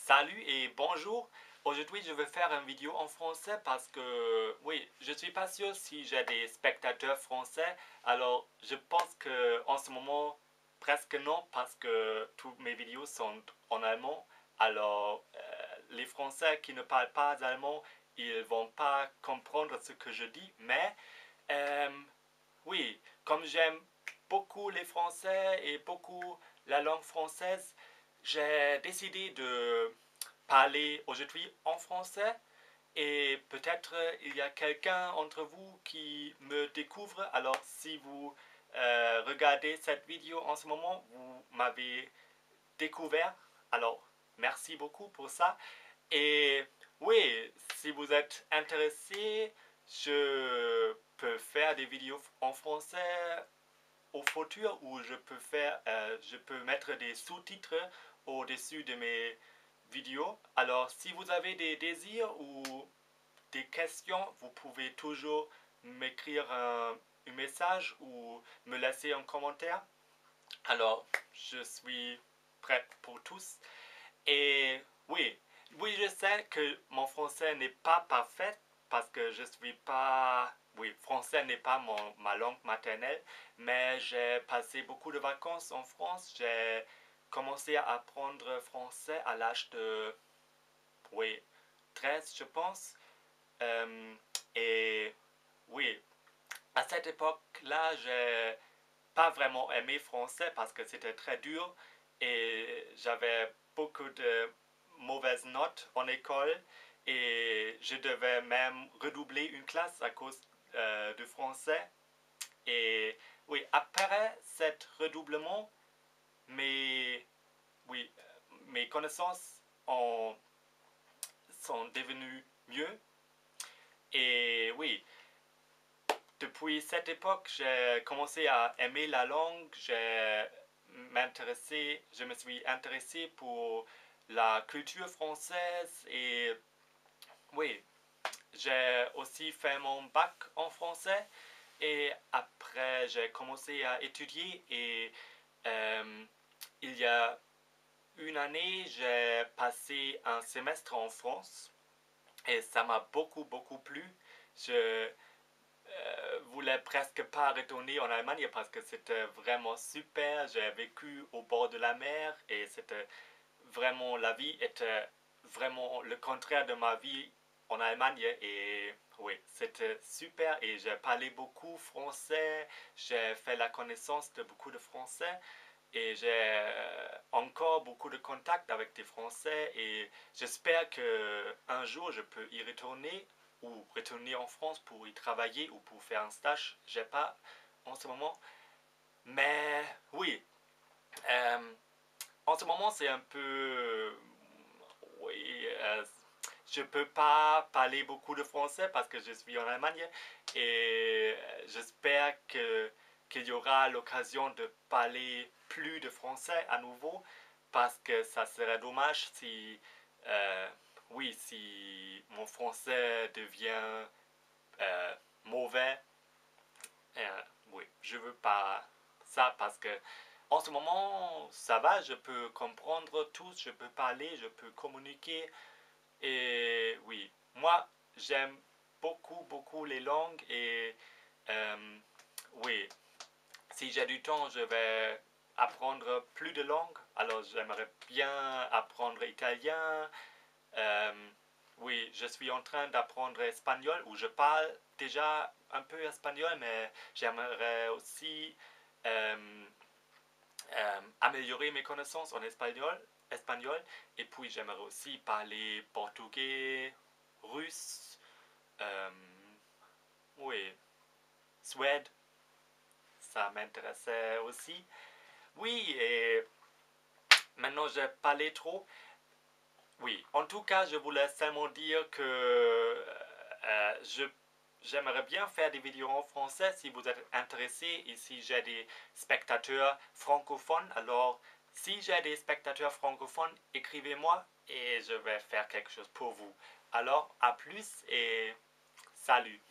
Salut et bonjour. Aujourd'hui, je vais faire une vidéo en français parce que, oui, je suis pas sûr si j'ai des spectateurs français. Alors, je pense que en ce moment, presque non parce que toutes mes vidéos sont en allemand. Alors, les Français qui ne parlent pas allemand, ils vont pas comprendre ce que je dis. Mais, euh, oui, comme j'aime beaucoup les Français et beaucoup la langue française, j'ai décidé de parler aujourd'hui en français et peut-être il y a quelqu'un entre vous qui me découvre. Alors si vous regardez cette vidéo en ce moment, vous m'avez découvert. Alors merci beaucoup pour ça. Et oui, si vous êtes intéressé, je peux faire des vidéos en français au futur où je peux mettre des sous-titres au-dessus de mes vidéos. Alors, si vous avez des désirs ou des questions, vous pouvez toujours m'écrire un message ou me laisser un commentaire. Alors, je suis prêt pour tous. Et oui, oui, je sais que mon français n'est pas parfait parce que je suis pas... Oui, français n'est pas ma langue maternelle, mais j'ai passé beaucoup de vacances en France. J'ai commencé à apprendre français à l'âge de, oui, 13, je pense. Euh, et oui, à cette époque-là, j'ai pas vraiment aimé français parce que c'était très dur et j'avais beaucoup de mauvaises notes en école et je devais même redoubler une classe à cause de français. Et oui, après cet redoublement, mes, oui, mes connaissances sont devenues mieux. Et oui, depuis cette époque, j'ai commencé à aimer la langue, je me suis intéressé pour la culture française et oui, j'ai aussi fait mon bac en français et après j'ai commencé à étudier et euh, il y a une année, j'ai passé un semestre en France et ça m'a beaucoup plu. Je voulais presque pas retourner en Allemagne parce que c'était vraiment super. J'ai vécu au bord de la mer et c'était vraiment, la vie était vraiment le contraire de ma vie en Allemagne et oui, c'était super et j'ai parlé beaucoup français, j'ai fait la connaissance de beaucoup de Français et j'ai encore beaucoup de contacts avec des Français et j'espère que un jour je peux y retourner ou retourner en France pour y travailler ou pour faire un stage. J'ai pas en ce moment, mais oui, euh, en ce moment c'est un peu, oui, je peux pas parler beaucoup de français parce que je suis en Allemagne et j'espère que qu'il y aura l'occasion de parler plus de français à nouveau parce que ça serait dommage si oui, si mon français devient mauvais. Oui, je veux pas ça parce que en ce moment, ça va, je peux comprendre tout, je peux parler, je peux communiquer. Et oui, moi, j'aime beaucoup les langues et oui, si j'ai du temps, je vais apprendre plus de langues. Alors, j'aimerais bien apprendre italien. Euh, oui, je suis en train d'apprendre espagnol où je parle déjà un peu espagnol, mais j'aimerais aussi euh, améliorer mes connaissances en espagnol. Et puis j'aimerais aussi parler portugais, russe, euh, oui, suède, ça m'intéressait aussi. Oui, et maintenant j'ai parlé trop. Oui, en tout cas, je voulais seulement dire que j'aimerais bien faire des vidéos en français si vous êtes intéressé et si j'ai des spectateurs francophones. Alors, si j'ai des spectateurs francophones, écrivez-moi et je vais faire quelque chose pour vous. Alors, à plus et salut.